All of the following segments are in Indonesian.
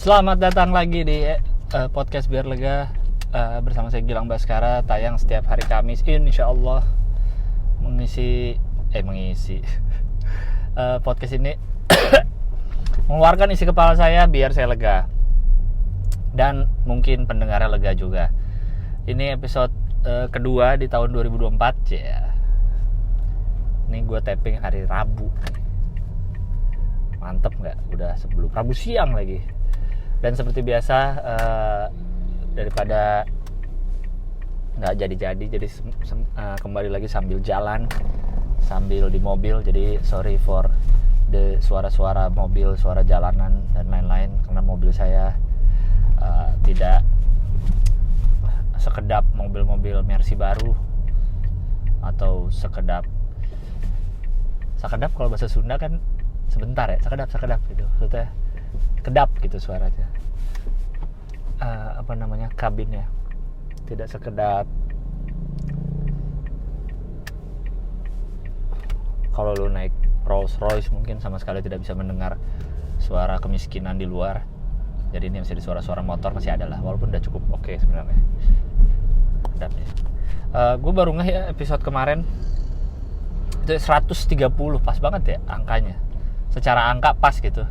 Selamat datang lagi di podcast Biar Lega bersama saya Gilang Baskara, tayang setiap hari Kamis insyaallah. Mengisi podcast ini mengeluarkan isi kepala saya biar saya lega dan mungkin pendengarnya lega juga. Ini episode kedua di tahun 2024 ya. Ini gue taping hari Rabu. Mantep nggak? Udah sebelum Rabu siang lagi. Dan seperti biasa daripada nggak jadi kembali lagi sambil jalan, sambil di mobil. Jadi sorry for the suara-suara mobil, suara jalanan dan lain-lain, karena mobil saya tidak sekedap mobil-mobil Mercy baru atau sekedap kalau bahasa Sunda kan sebentar ya, sekedap gitu, maksudnya kedap gitu suaranya, kabinnya tidak sekedap. Kalau lu naik Rolls Royce mungkin sama sekali tidak bisa mendengar suara kemiskinan di luar. Jadi ini masih suara-suara motor masih ada lah, walaupun udah cukup oke sebenarnya. Kedapnya. Gue baru ngeh ya episode kemarin itu 130, pas banget ya angkanya. Secara angka pas gitu.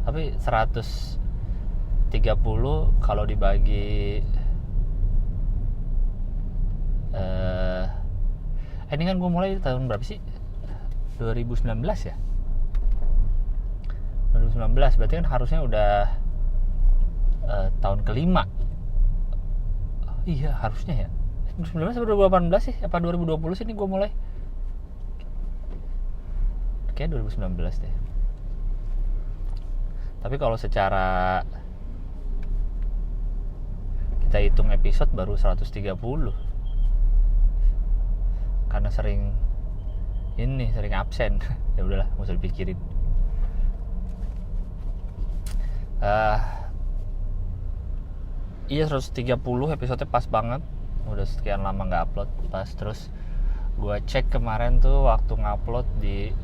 Tapi 130 kalau dibagi ini kan gue mulai tahun berapa sih? 2019 ya? 2019 berarti kan harusnya udah tahun kelima. Iya harusnya ya. 2019 atau 2018 sih? Apa 2020 sih ini gue mulai? Kayak 2019 deh. Tapi kalau secara kita hitung episode baru 130. Karena sering absen. Ya udahlah, enggak usah dipikirin. Iya 130 episode pas banget. Udah sekian lama enggak upload. Pas terus gue cek kemarin tuh waktu ngupload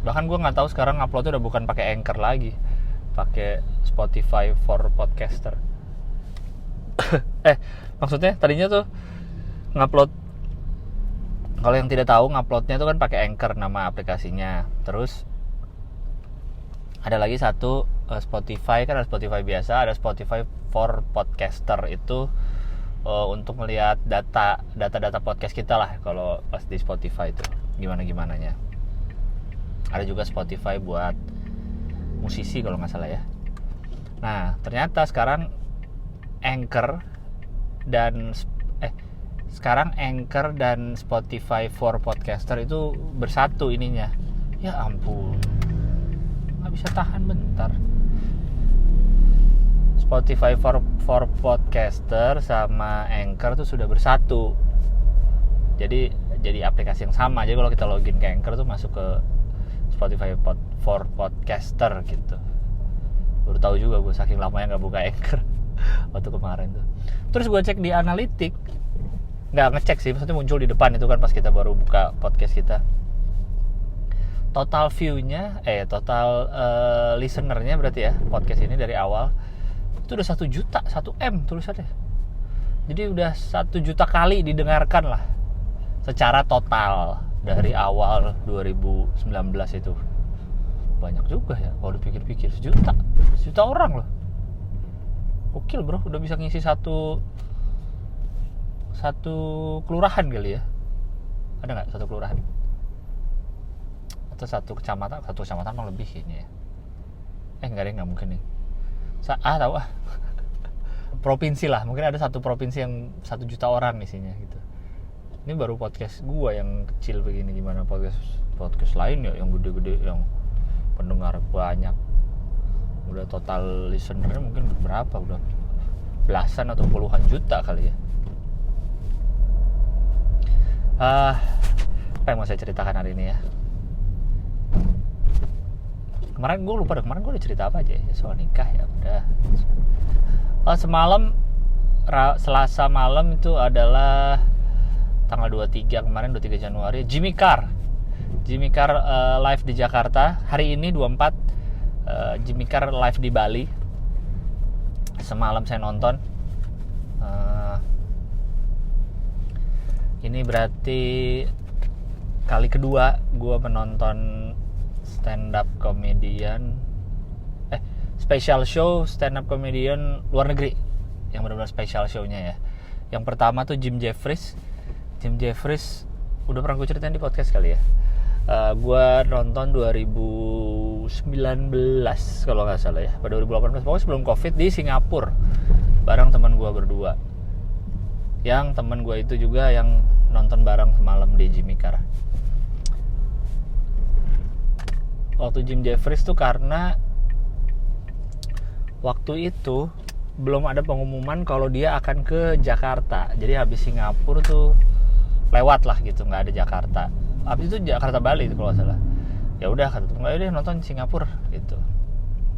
bahkan gue nggak tahu sekarang nguploadnya udah bukan pakai Anchor lagi, pakai Spotify for podcaster. Maksudnya tadinya tuh ngupload, kalau yang tidak tahu nguploadnya tuh kan pakai Anchor nama aplikasinya. Terus ada lagi satu Spotify, kan ada Spotify biasa, ada Spotify for podcaster. Itu untuk melihat data podcast kita lah kalau pas di Spotify itu gimananya. Ada juga Spotify buat musisi kalau nggak salah ya. Nah ternyata sekarang Anchor dan Spotify for podcaster itu bersatu ininya. Ya ampun, nggak bisa tahan bentar. Spotify for podcaster sama Anchor tuh sudah bersatu. Jadi aplikasi yang sama. Jadi kalau kita login ke Anchor tuh masuk ke Spotify for podcaster gitu. Baru tahu juga gue, saking lamanya nggak buka Anchor waktu kemarin tuh. Terus gue cek di analitik, nggak ngecek sih, maksudnya muncul di depan itu kan pas kita baru buka podcast kita. Total view-nya, listener-nya berarti ya podcast ini dari awal itu udah 1 juta, 1 M tulisannya. Jadi udah 1 juta kali didengarkan lah secara total dari awal 2019 itu. Banyak juga ya kalau dipikir-pikir, 1 juta orang loh. Gokil bro, udah bisa ngisi satu kelurahan kali ya. Ada nggak satu kelurahan? Atau satu kecamatan mah lebih kayaknya ya. Nggak mungkin nih. Tahu provinsi lah, mungkin ada satu provinsi yang 1 juta orang isinya gitu. Ini baru podcast gua yang kecil begini, gimana podcast lain ya yang gede-gede, yang pendengar banyak. Udah total listenernya mungkin berapa, udah belasan atau puluhan juta kali ya. Apa yang mau saya ceritakan hari ini ya? Kemarin gue udah cerita apa aja ya, soal nikah ya udah. Semalam Selasa malam itu adalah tanggal 23 kemarin, 23 Januari, Jimmy Carr live di Jakarta. Hari ini 24 Jimmy Carr live di Bali. Semalam saya nonton. Ini berarti kali kedua gue menonton stand up comedian special show stand up comedian luar negeri yang benar-benar special show-nya ya. Yang pertama tuh Jim Jeffries udah pernah gue ceritain di podcast kali ya. Gue nonton 2019 kalau nggak salah ya, pada 2018 pokoknya sebelum COVID di Singapura bareng teman gue berdua. Yang teman gue itu juga yang nonton bareng semalam di Jimmy Carr. Waktu Jim Jeffries tuh karena waktu itu belum ada pengumuman kalau dia akan ke Jakarta. Jadi habis Singapura tuh lewat lah gitu, nggak ada Jakarta. Habis itu Jakarta Bali itu kalau nggak salah. Ya udah kata temen gue, nonton Singapura gitu.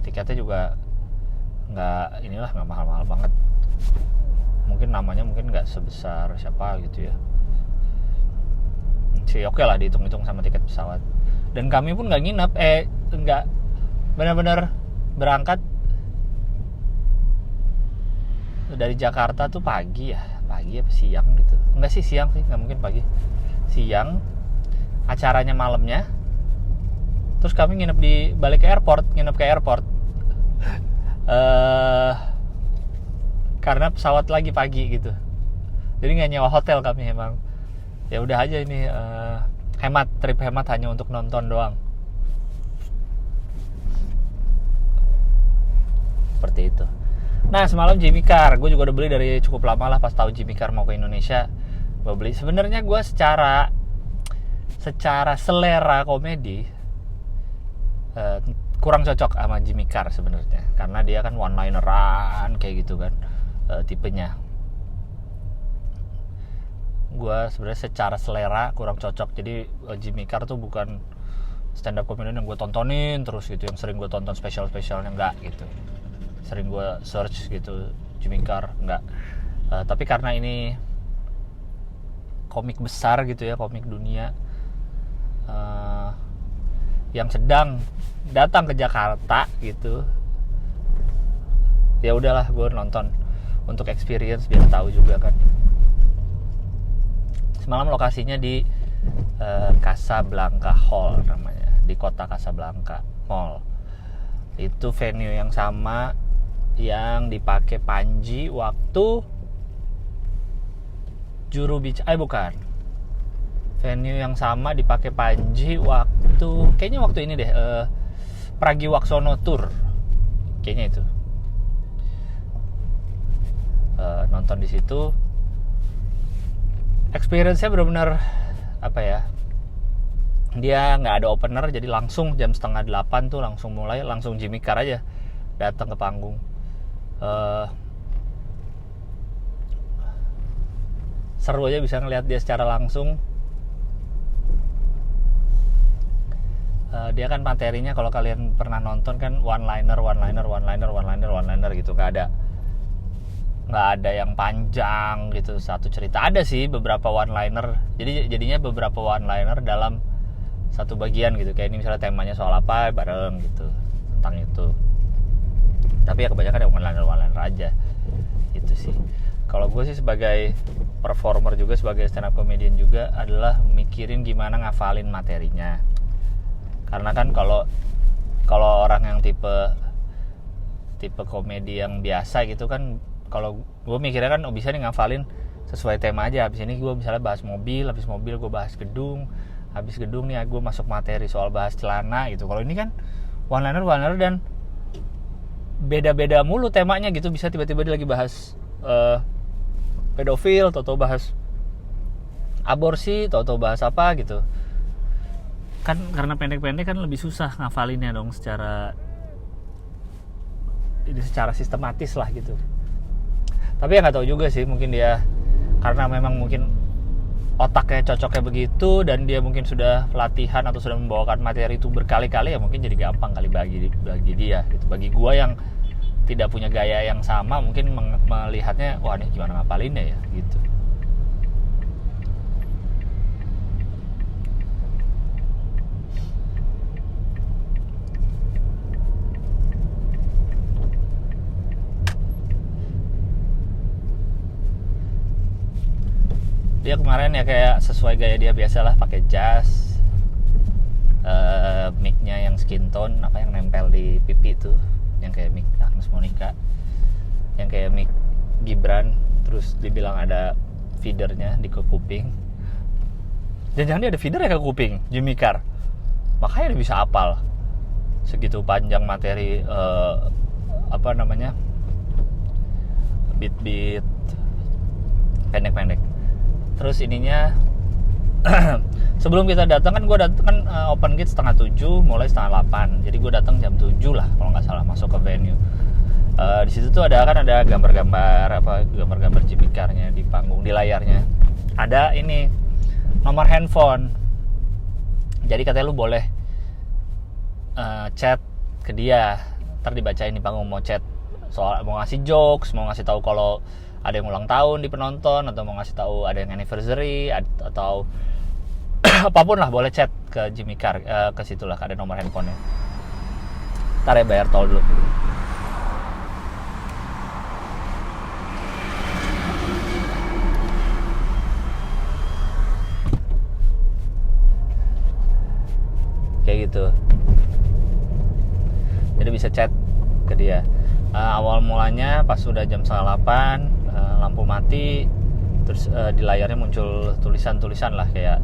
Tiketnya juga nggak mahal-mahal banget. Mungkin namanya nggak sebesar siapa gitu ya. Oke lah dihitung-hitung sama tiket pesawat. Dan kami pun nggak nginep, nggak benar-benar berangkat dari Jakarta tuh pagi apa siang gitu. Enggak sih siang sih, nggak mungkin pagi. Siang, acaranya malamnya. Terus kami nginep ke airport. Karena pesawat lagi pagi gitu. Jadi nggak nyewa hotel kami emang. Ya udah aja ini trip hemat hanya untuk nonton doang. Seperti itu. Nah semalam Jimmy Carr, gue juga udah beli dari cukup lama lah. Pas tahu Jimmy Carr mau ke Indonesia, gue beli. Sebenarnya gue secara selera komedi kurang cocok sama Jimmy Carr sebenarnya, karena dia kan one lineran kayak gitu kan tipenya. Gue sebenarnya secara selera kurang cocok. Jadi Jimmy Carr tuh bukan stand up comedian yang gue tontonin terus gitu, yang sering gue tonton spesialnya enggak gitu. Sering gue search gitu Jimmy Carr enggak. Tapi karena ini komik besar gitu ya, komik dunia yang sedang datang ke Jakarta gitu, ya udahlah gue nonton untuk experience biar tahu juga kan. Semalam lokasinya di Casablanca Hall namanya, di kota Casablanca Mall. Itu venue yang sama yang dipakai Panji waktu Juru Bicara, bukan. Venue yang sama dipakai Panji waktu, kayaknya waktu ini deh, Pragiwaksono Tour. Kayaknya itu. Nonton di situ. Experience-nya benar-benar apa ya? Dia nggak ada opener, jadi langsung jam 7:30 tuh langsung mulai, langsung Jimmy Carr aja datang ke panggung. Seru aja bisa ngelihat dia secara langsung. Dia kan materinya kalau kalian pernah nonton kan one liner gitu, nggak ada yang panjang gitu satu cerita. Ada sih beberapa one liner, jadinya beberapa one liner dalam satu bagian gitu. Kayak ini misalnya temanya soal apa bareng gitu, tentang itu. Tapi ya kebanyakan yang one liner aja gitu sih. Kalau gue sih sebagai performer juga, sebagai stand up comedian juga, adalah mikirin gimana ngafalin materinya. Karena kan kalau orang yang tipe komedi yang biasa gitu kan, kalau gue mikirnya kan bisa nih ngafalin sesuai tema aja. Habis ini gue misalnya bahas mobil, habis mobil gue bahas gedung, habis gedung nih gue masuk materi soal bahas celana gitu. Kalau ini kan one liner dan beda-beda mulu temanya gitu. Bisa tiba-tiba dia lagi bahas pedofil, atau bahas aborsi, atau bahas apa gitu. Kan karena pendek-pendek kan lebih susah ngafalinnya dong secara sistematis lah gitu. Tapi ya nggak tahu juga sih, mungkin dia karena memang mungkin otaknya cocoknya begitu, dan dia mungkin sudah latihan atau sudah membawakan materi itu berkali-kali, ya mungkin jadi gampang kali bagi dia gitu. Bagi gua yang tidak punya gaya yang sama, mungkin melihatnya wah ini gimana ngapalinnya ya gitu. Dia kemarin ya kayak sesuai gaya dia biasalah, pakai jas, mic-nya yang skin tone, apa yang nempel di pipi itu, yang kayak mic Agnes Monica, yang kayak mic Gibran, terus dibilang ada feedernya di ke kuping. Jangan-jangan dia ada feeder ya ke kuping, Jimmy Carr. Makanya dia bisa hafal segitu panjang materi beat-beat pendek-pendek. Terus ininya sebelum kita datang kan gue datang kan open gate 6:30, mulai 7:30. Jadi gue datang jam 7 lah kalau nggak salah masuk ke venue. Di situ tuh ada gambar-gambar Jimmy Carr-nya di panggung, di layarnya. Ada ini nomor handphone. Jadi katanya lu boleh chat ke dia, ntar dibacain di panggung, mau chat soal, mau ngasih jokes, mau ngasih tahu kalau ada yang ulang tahun di penonton, atau mau ngasih tahu ada yang anniversary, atau apapun lah, boleh chat ke Jimmy Carr, ke situ lah, ada nomor handphonenya. Ntar ya bayar tol dulu. Kayak gitu. Jadi bisa chat ke dia. Awal mulanya pas sudah jam 7:30, lampu mati, terus di layarnya muncul tulisan-tulisan lah kayak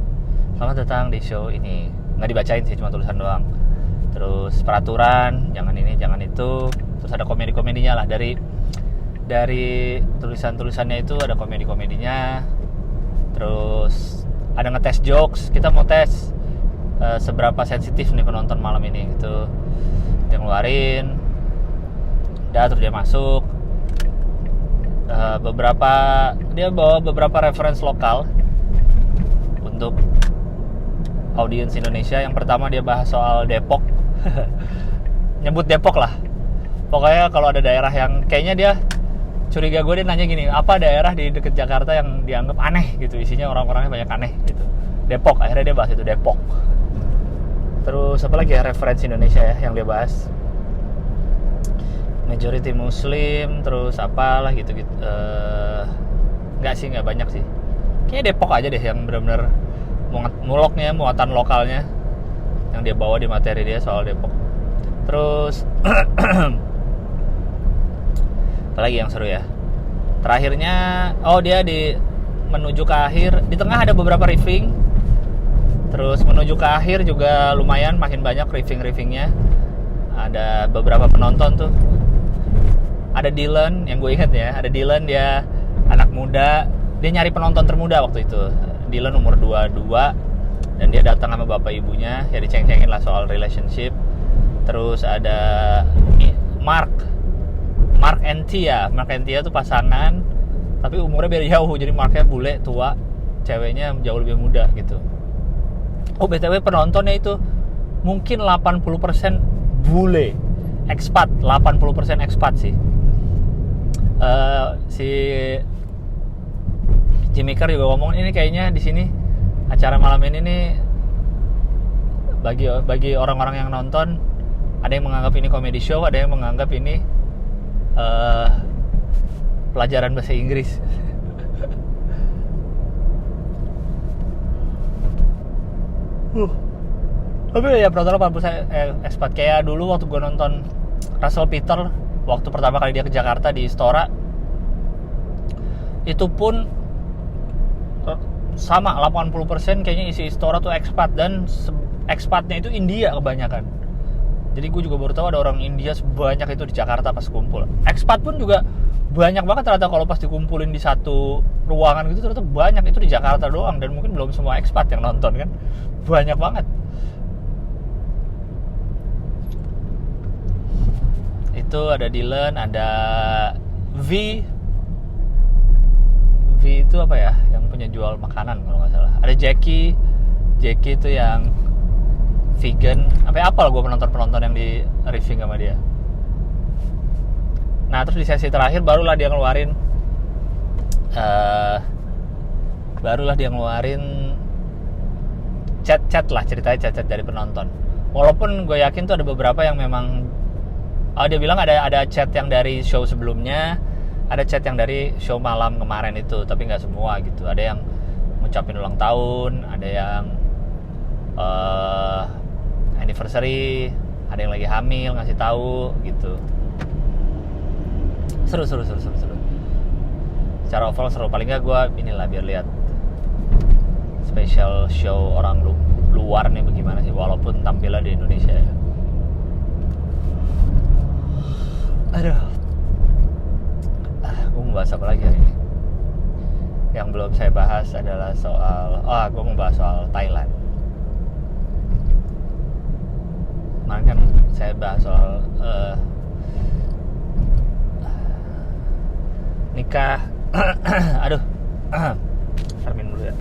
selamat datang di show ini. Nggak dibacain sih, cuma tulisan doang. Terus peraturan, jangan ini, jangan itu. Terus ada komedi-komedinya lah, dari tulisan-tulisannya itu ada komedi-komedinya. Terus ada ngetes jokes, kita mau tes seberapa sensitif nih penonton malam ini gitu. Dia ngeluarin, terus dia masuk. Dia bawa beberapa reference lokal untuk audiens Indonesia. Yang pertama dia bahas soal Depok. Nyebut Depok lah. Pokoknya kalau ada daerah yang kayaknya dia curiga gue, dia nanya gini, apa daerah di dekat Jakarta yang dianggap aneh gitu, isinya orang-orangnya banyak aneh gitu. Depok, akhirnya dia bahas itu Depok. Terus apa lagi ya referensi Indonesia ya yang dia bahas? Majority Muslim, terus apalah gitu-gitu. Nggak banyak sih. Kayaknya Depok aja deh yang benar-benar muatan lokalnya yang dia bawa di materi dia soal Depok. Terus apalagi yang seru ya? Terakhirnya, dia menuju ke akhir, di tengah ada beberapa riffing. Terus menuju ke akhir juga lumayan, makin banyak riffing-riffingnya. Ada beberapa penonton tuh. Ada Dylan, yang gue inget ya. Ada Dylan, dia anak muda. Dia nyari penonton termuda waktu itu. Dylan umur 22. Dan dia datang sama bapak ibunya. Ya diceng-cengin lah soal relationship. Terus ada Mark and Tia. Mark and Tia tuh pasangan, tapi umurnya beda jauh. Jadi Marknya bule, tua. Ceweknya jauh lebih muda gitu. BTW penontonnya itu mungkin 80% bule, expat, 80% expat sih. Si Jimmy Carr juga ngomong ini kayaknya di sini acara malam ini nih bagi orang-orang yang nonton, ada yang menganggap ini comedy show, ada yang menganggap ini pelajaran bahasa Inggris. Tapi ya penonton 80% expat. Kayak dulu waktu gue nonton Russell Peter waktu pertama kali dia ke Jakarta di Istora, itu pun sama 80% kayaknya isi Istora tuh expat, dan expatnya itu India kebanyakan. Jadi gue juga baru tahu ada orang India sebanyak itu di Jakarta pas kumpul. Expat pun juga banyak banget ternyata, kalau pas dikumpulin di satu ruangan gitu ternyata banyak itu di Jakarta doang, dan mungkin belum semua expat yang nonton kan. Banyak banget. Itu ada Dylan, ada V itu apa ya, yang punya jual makanan kalau nggak salah. Ada Jackie itu yang vegan. Sampai apal gue penonton yang di riffing sama dia. Nah terus di sesi terakhir barulah dia ngeluarin chat lah, ceritanya chat dari penonton. Walaupun gue yakin tuh ada beberapa yang memang dia bilang ada chat yang dari show sebelumnya, ada chat yang dari show malam kemarin itu, tapi nggak semua gitu. Ada yang ngucapin ulang tahun, ada yang anniversary, ada yang lagi hamil ngasih tahu gitu. Seru. Secara overall seru. Paling nggak gue inilah biar lihat special show orang luar nih bagaimana sih, walaupun tampilnya di Indonesia ya. Aduh, gue mau bahas apa lagi hari ini? Yang belum saya bahas adalah soal, gue mau bahas soal Thailand. Kemarin kan saya bahas soal nikah. Aduh, termin dulu ya.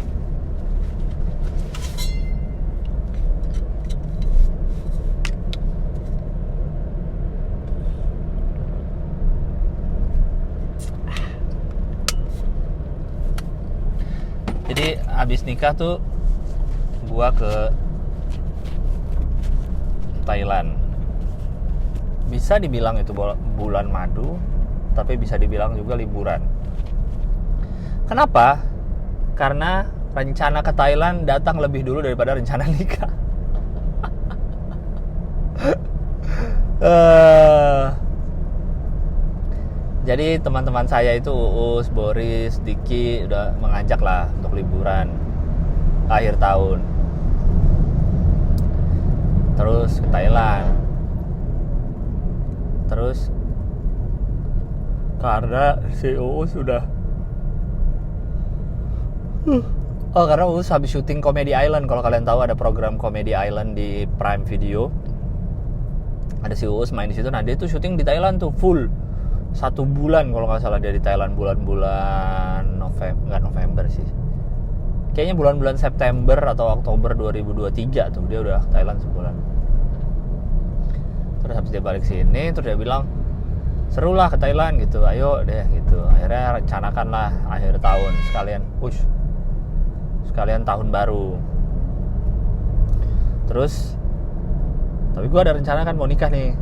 Jadi abis nikah tuh gua ke Thailand. Bisa dibilang itu bulan madu, tapi bisa dibilang juga liburan. Kenapa? Karena rencana ke Thailand datang lebih dulu daripada rencana nikah. Jadi teman-teman saya itu Uus, Boris, Diki udah mengajak lah untuk liburan akhir tahun. Terus ke Thailand. Terus karena si Uus sudah karena Uus habis syuting Comedy Island. Kalau kalian tahu ada program Comedy Island di Prime Video. Ada si Uus main di situ. Nah, dia tuh syuting di Thailand tuh full 1 bulan kalau nggak salah dia di Thailand, bulan-bulan November sih. Kayaknya bulan-bulan September atau Oktober 2023 tuh dia udah Thailand sebulan. Terus habis dia balik sini, terus dia bilang seru lah ke Thailand gitu, ayo deh gitu. Akhirnya rencanakan lah akhir tahun sekalian tahun baru. Terus tapi gue ada rencana kan mau nikah nih.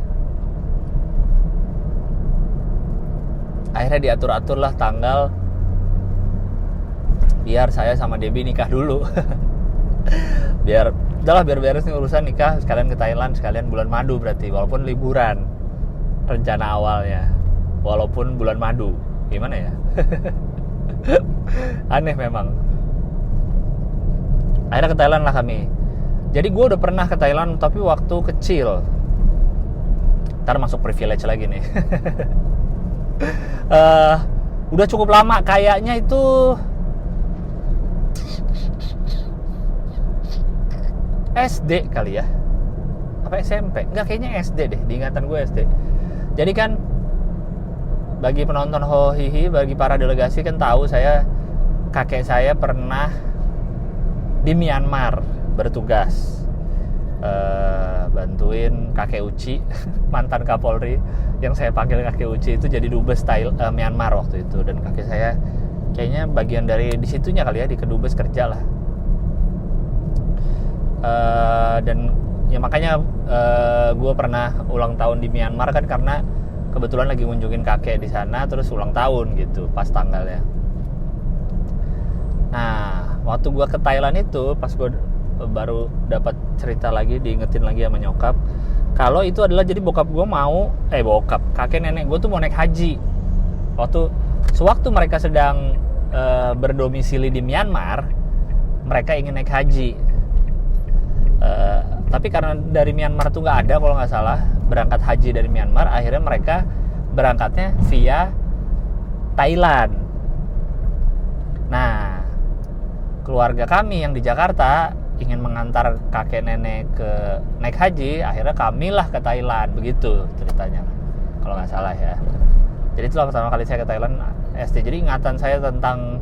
Akhirnya diatur-atur lah tanggal biar saya sama Debbie nikah dulu. biar beres nih urusan nikah, sekalian ke Thailand, sekalian bulan madu berarti, walaupun liburan rencana awalnya, walaupun bulan madu. Gimana ya? Aneh memang. Akhirnya ke Thailand lah kami. Jadi gue udah pernah ke Thailand tapi waktu kecil. Ntar masuk privilege lagi nih. Udah cukup lama, kayaknya itu SD kali ya, apa SMP? Enggak, kayaknya SD deh, diingatan gue SD. Jadi kan bagi penonton Hohihi, bagi para delegasi kan tahu kakek saya pernah di Myanmar bertugas, bantuin kakek Uci, mantan Kapolri yang saya panggil kakek Uci itu jadi dubes Myanmar waktu itu. Dan kakek saya kayaknya bagian dari disitunya kali ya, di kedubes kerja lah. Dan ya makanya gue pernah ulang tahun di Myanmar kan karena kebetulan lagi ngunjungin kakek di sana, terus ulang tahun gitu pas tanggalnya. Nah, waktu gue ke Thailand itu pas gue baru dapat cerita lagi, diingetin lagi sama nyokap kalau itu adalah jadi kakek nenek gue tuh mau naik haji. Sewaktu mereka sedang berdomisili di Myanmar, mereka ingin naik haji. Tapi karena dari Myanmar tuh nggak ada kalau nggak salah berangkat haji dari Myanmar, akhirnya mereka berangkatnya via Thailand. Nah, keluarga kami yang di Jakarta ingin mengantar kakek nenek ke naik haji, akhirnya kamilah ke Thailand, begitu ceritanya kalau nggak salah ya. Jadi itulah pertama kali saya ke Thailand SD. Jadi ingatan saya tentang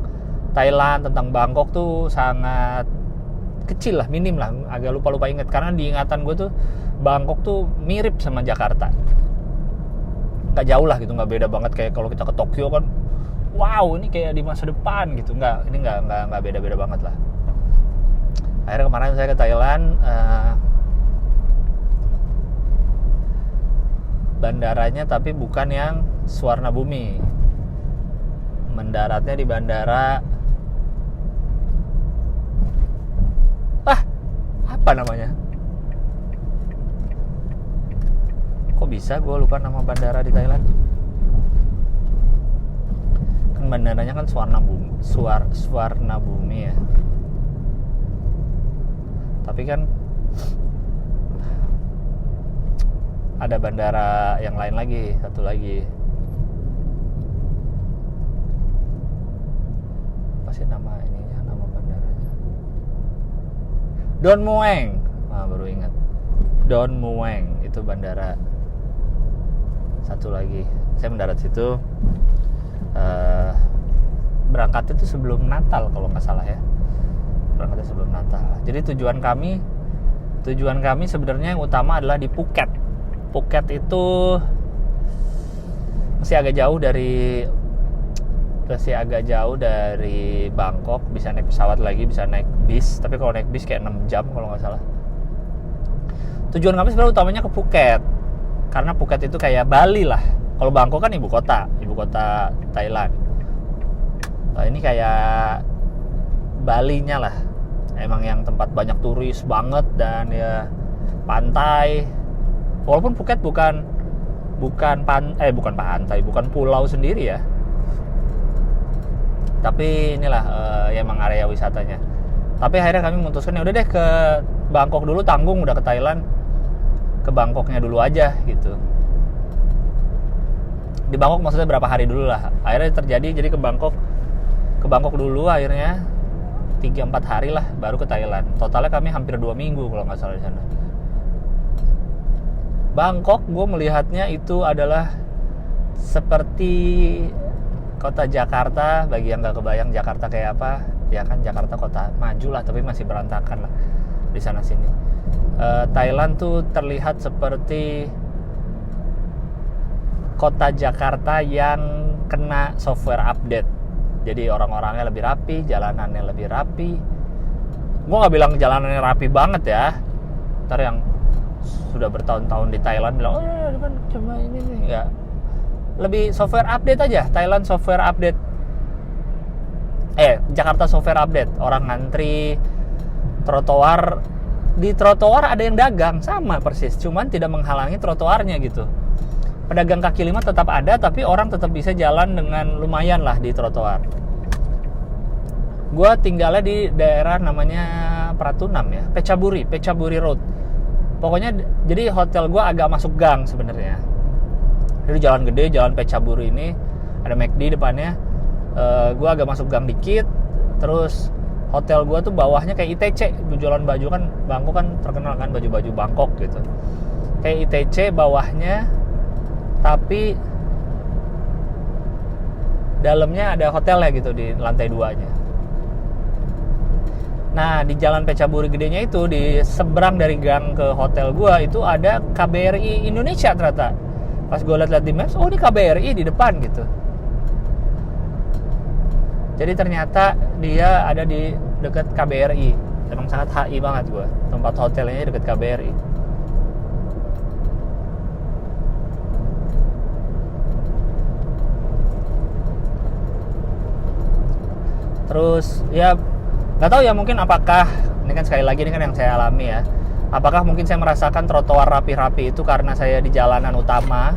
Thailand, tentang Bangkok tuh sangat kecil lah, minim lah, agak lupa inget. Karena di ingatan gue tuh Bangkok tuh mirip sama Jakarta, nggak jauh lah gitu, nggak beda banget kayak kalau kita ke Tokyo kan, wow ini kayak di masa depan gitu. Ini nggak beda banget lah. Akhirnya kemarin saya ke Thailand, bandaranya tapi bukan yang Suwarna Bumi, mendaratnya di bandara lupa namanya. Kok bisa gue lupa nama bandara di Thailand? Kan bandaranya kan Suwarna Bumi ya. Tapi kan ada bandara yang lain lagi, satu lagi. Apa sih nama ininya, nama bandaranya? Don Mueang. Baru ingat. Don Mueang itu bandara satu lagi. Saya mendarat situ. Berangkatnya itu sebelum Natal kalau nggak salah ya. Berangkatnya sebelum Natal. Jadi tujuan kami sebenarnya yang utama adalah di Phuket. Phuket itu masih agak jauh dari Bangkok. Bisa naik pesawat lagi, bisa naik bis. Tapi kalau naik bis kayak 6 jam kalau nggak salah. Tujuan kami sebenarnya utamanya ke Phuket. Karena Phuket itu kayak Bali lah. Kalau Bangkok kan ibu kota Thailand. Ini kayak Balinya lah. Emang yang tempat banyak turis banget dan ya pantai. Walaupun Phuket bukan pantai, bukan pulau sendiri ya. Tapi inilah emang area wisatanya. Tapi akhirnya kami memutuskan ya udah deh ke Bangkok dulu, tanggung udah ke Thailand. Ke Bangkoknya dulu aja gitu. Di Bangkok maksudnya berapa hari dulu lah. Akhirnya terjadi jadi ke Bangkok dulu akhirnya 3-4 hari lah baru ke Thailand. Totalnya kami hampir 2 minggu kalau nggak salah di sana. Bangkok gue melihatnya itu adalah seperti kota Jakarta. Bagi yang nggak kebayang Jakarta kayak apa, ya kan Jakarta kota maju lah tapi masih berantakan lah di sana sini. Thailand tuh terlihat seperti kota Jakarta yang kena software update. Jadi orang-orangnya lebih rapi, jalanannya lebih rapi. Gue nggak bilang jalanannya rapi banget ya. Ntar yang sudah bertahun-tahun di Thailand bilang, kan cuma ini nih. Ya, lebih software update aja. Thailand software update. Jakarta software update. Orang ngantri trotoar. Di trotoar ada yang dagang, sama persis. Cuman tidak menghalangi trotoarnya gitu. Pedagang kaki lima tetap ada, tapi orang tetap bisa jalan dengan lumayan lah di trotoar. Gue tinggalnya di daerah namanya Pratunam ya, Pechaburi Road. Pokoknya jadi hotel gue agak masuk gang sebenarnya. Jadi jalan gede, jalan Pechaburi ini ada McD depannya. Gue agak masuk gang dikit, terus hotel gue tuh bawahnya kayak ITC, jualan baju kan. Bangkok kan terkenal kan baju-baju Bangkok gitu. Kayak ITC bawahnya, tapi dalamnya ada hotelnya gitu di lantai 2-nya. Nah di jalan Pechaburi gedenya itu, di seberang dari gang ke hotel gua itu ada KBRI Indonesia ternyata. Pas gua lihat di Maps, oh ini KBRI di depan gitu. Jadi ternyata dia ada di dekat KBRI. Emang sangat HI banget gua. Tempat hotelnya dekat KBRI. Terus ya nggak tahu ya, mungkin apakah ini kan sekali lagi ini kan yang saya alami ya, apakah mungkin saya merasakan trotoar rapi-rapi itu karena saya di jalanan utama.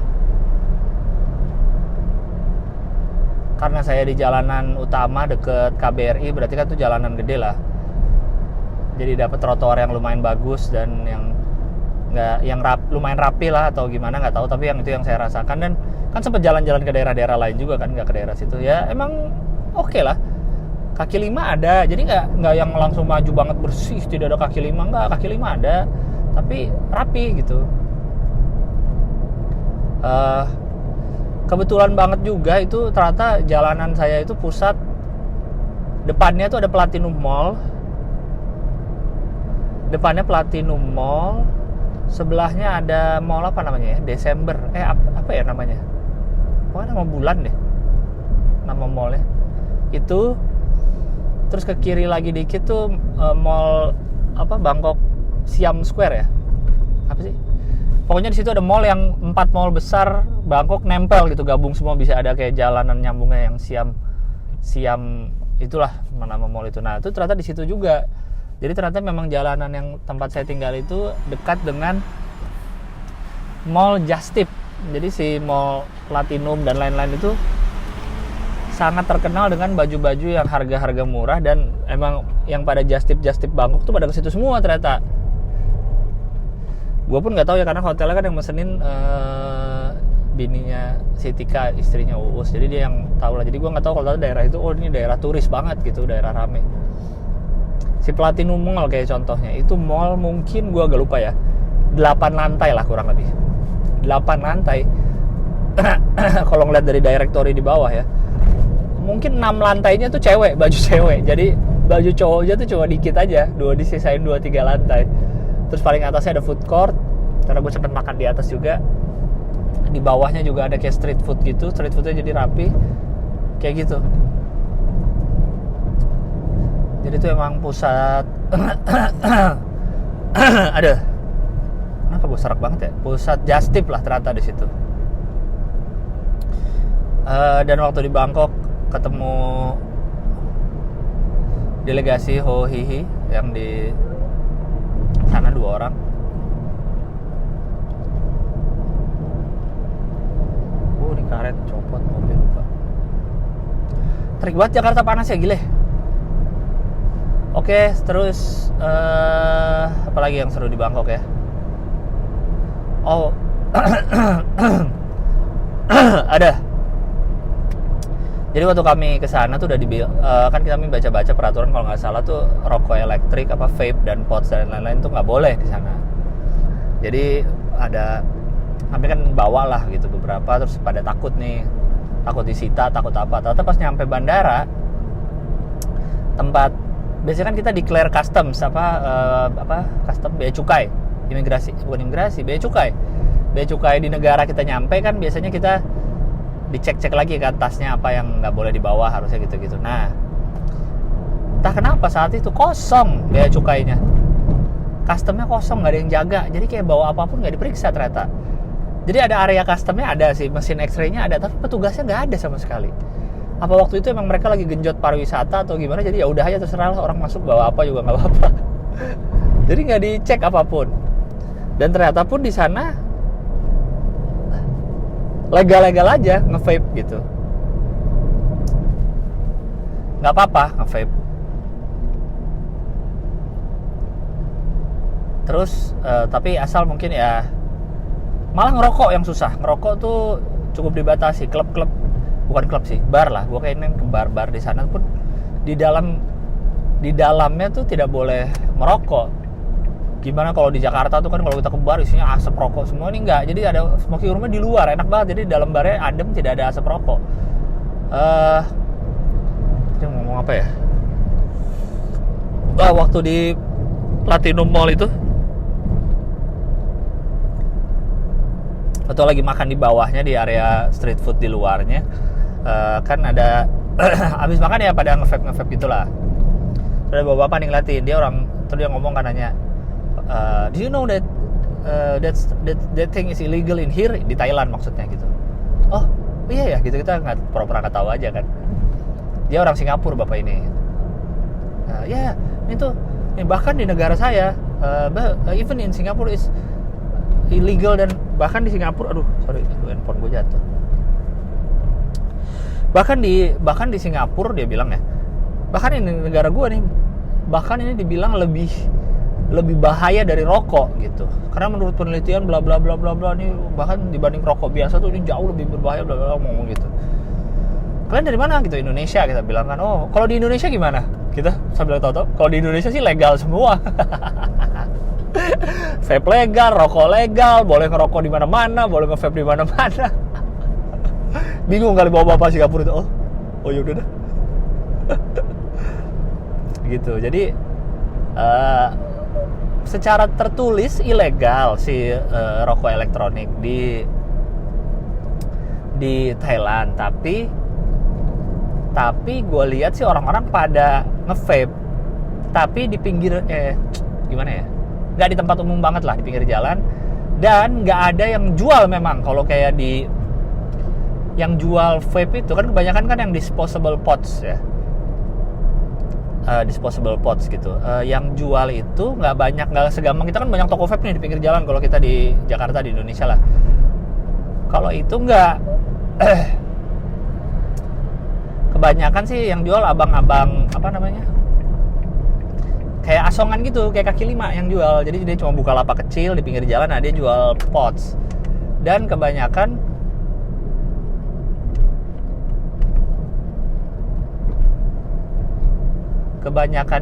Karena saya di jalanan utama deket KBRI, berarti kan itu jalanan gede lah. Jadi dapat trotoar yang lumayan bagus dan lumayan rapi lah atau gimana nggak tahu, tapi yang itu yang saya rasakan. Dan kan sempat jalan-jalan ke daerah-daerah lain juga kan, nggak ke daerah situ ya, emang oke lah. Kaki lima ada, jadi nggak yang langsung maju banget bersih, tidak ada kaki lima, nggak, kaki lima ada, tapi rapi gitu. Kebetulan banget juga itu ternyata jalanan saya itu pusat, depannya tuh ada Platinum Mall, sebelahnya ada mall apa namanya ya, Desember, apa ya namanya, pokoknya nama bulan deh, nama mallnya itu. Terus ke kiri lagi dikit tuh mall apa, Bangkok Siam Square ya, apa sih? Pokoknya di situ ada mall yang 4 mall besar Bangkok nempel gitu, gabung semua, bisa ada kayak jalanan nyambungnya yang Siam itulah nama mall itu. Nah itu ternyata di situ juga Jadi ternyata memang jalanan yang tempat saya tinggal itu dekat dengan Mall Just Tip. Jadi si Mall Platinum dan lain-lain itu sangat terkenal dengan baju-baju yang harga-harga murah, dan emang yang pada Just Tip Bangkok tuh pada ke situ semua ternyata. Gue pun nggak tahu ya, karena hotelnya kan yang mesenin bininya si Tika, istrinya Uus, jadi dia yang tahu lah. Jadi gue nggak tahu kalau daerah itu, oh ini daerah turis banget gitu, daerah rame. Si Platinum Mall kayak contohnya, itu mall mungkin gue agak lupa ya, 8 lantai lah kurang lebih, 8 lantai. Kalau ngeliat dari directory di bawah ya, mungkin 6 lantainya tuh cewek, baju cewek. Jadi baju cowoknya tuh cuma dikit aja, disisain 2-3 lantai. Terus paling atasnya ada food court, karena gue sempet makan di atas juga. Di bawahnya juga ada kayak street food gitu, street foodnya jadi rapi kayak gitu. Jadi itu emang pusat ada, kenapa gue serak banget ya, pusat Just Tip lah ternyata di situ. Dan waktu di Bangkok ketemu delegasi Ho Hi Hi yang di sana 2 orang. Ini karet copot mobil lupa. Terik banget Jakarta, panas ya, gile. Oke, terus apalagi yang seru di Bangkok ya? Oh, ada. Jadi waktu kami ke sana tuh udah kan kami baca-baca peraturan, kalau nggak salah tuh rokok elektrik, vape dan pods dan lain-lain tuh nggak boleh di sana. Jadi kami kan bawa lah gitu beberapa, terus pada takut disita, takut apa. Ternyata pas nyampe bandara, tempat biasanya kan kita declare customs custom bea cukai, bea cukai di negara kita nyampe kan biasanya kita dicek lagi kan tasnya apa yang nggak boleh dibawa, harusnya gitu. Nah, entah kenapa saat itu kosong bea cukainya, customnya kosong, nggak ada yang jaga. Jadi kayak bawa apapun nggak diperiksa ternyata. Jadi ada area customnya ada sih, mesin X-ray-nya ada, tapi petugasnya nggak ada sama sekali. Apa waktu itu emang mereka lagi genjot pariwisata atau gimana? Jadi ya udah aja, terserah lah, orang masuk bawa apa juga nggak apa-apa. Jadi nggak dicek apapun. Dan ternyata pun di sana legal-legal aja nge-vape gitu. Nggak apa-apa nge-vape. Terus tapi asal mungkin ya, malah ngerokok yang susah. Ngerokok tuh cukup dibatasi. Bukan klub sih, bar lah. Gue kayaknya ke bar di sana pun di dalamnya tuh tidak boleh merokok. Gimana kalau di Jakarta tuh kan kalau kita ke bar isinya asap rokok semua, ini enggak. Jadi ada smoking roomnya di luar, enak banget. Jadi di dalam barnya adem, tidak ada asap rokok. Dia ngomong apa ya? Waktu di Platinum Mall itu, atau lagi makan di bawahnya di area street food di luarnya, kan ada habis makan ya pada nge-vape gitulah. Terus ada bapak-bapak nih ngeliatin, terus dia ngomong kan, nanya, do you know that that thing is illegal in here, di Thailand maksudnya gitu. Oh iya ya gitu, kita nggak pura-pura nggak tahu aja kan. Dia orang Singapura bapak ini. Ya ini tuh bahkan di negara saya, even in Singapore is illegal, dan bahkan di Singapura, handphone gue jatuh. Bahkan di Singapura dia bilang ya, bahkan ini negara gue nih, bahkan ini dibilang lebih bahaya dari rokok gitu. Karena menurut penelitian bla bla bla bla bla, nih bahkan dibanding rokok biasa tuh ini jauh lebih berbahaya, bla bla, ngomong gitu. Kalian dari mana gitu? Indonesia, kita bilang kan. Oh, kalau di Indonesia gimana? Kita sambil tahu-tahu, kalau di Indonesia sih legal semua. Vape legal, rokok legal, boleh ngerokok di mana-mana, boleh nge-vape di mana-mana. Bingung kali bapak-bapak Singapura itu. Oh yaudah dah. Gitu. Jadi secara tertulis ilegal si rokok elektronik di Thailand, tapi gue lihat sih orang-orang pada nge-vape, tapi di pinggir gimana ya, nggak di tempat umum banget lah, di pinggir jalan, dan nggak ada yang jual. Memang kalau kayak yang jual vape itu kan kebanyakan kan yang disposable pods ya, disposable pots gitu. Yang jual itu nggak banyak, nggak segampang kita kan banyak toko vape nih di pinggir jalan kalau kita di Jakarta, di Indonesia lah. Kalau itu nggak kebanyakan sih yang jual abang-abang apa namanya, kayak asongan gitu, kayak kaki lima yang jual. Jadi dia cuma buka lapak kecil di pinggir jalan, dia jual pots. Dan kebanyakan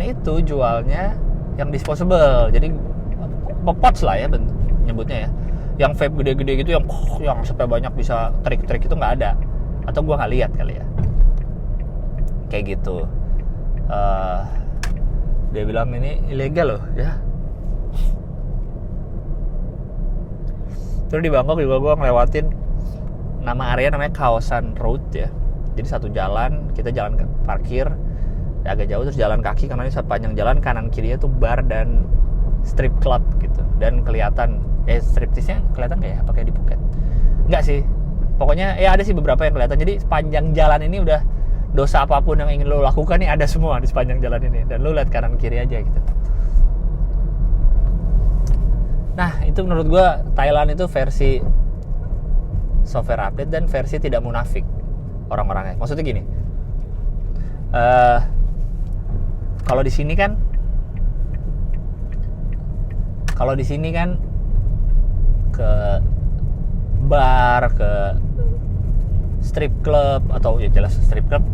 itu jualnya yang disposable. Jadi pots lah ya nyebutnya ya. Yang vape gede-gede gitu, yang sampai banyak bisa trik-trik itu nggak ada. Atau gua nggak lihat kali ya. Kayak gitu. Dia bilang ini ilegal loh ya. Terus di Bangkok juga gue ngelewatin nama area namanya Kaosan Road ya. Jadi satu jalan, kita jalan ke parkir agak jauh, terus jalan kaki karena ini sepanjang jalan kanan kirinya tuh bar dan strip club gitu. Dan kelihatan striptease-nya kelihatan nggak ya? Apa kayak di Phuket? Enggak sih. Pokoknya ada sih beberapa yang kelihatan. Jadi sepanjang jalan ini udah dosa apapun yang ingin lo lakukan nih ada semua di sepanjang jalan ini, dan lo lihat kanan kiri aja gitu. Nah itu menurut gue Thailand itu versi software update dan versi tidak munafik orang-orangnya. Maksudnya gini, kalau di sini kan ke bar, ke strip club atau ya jelas strip club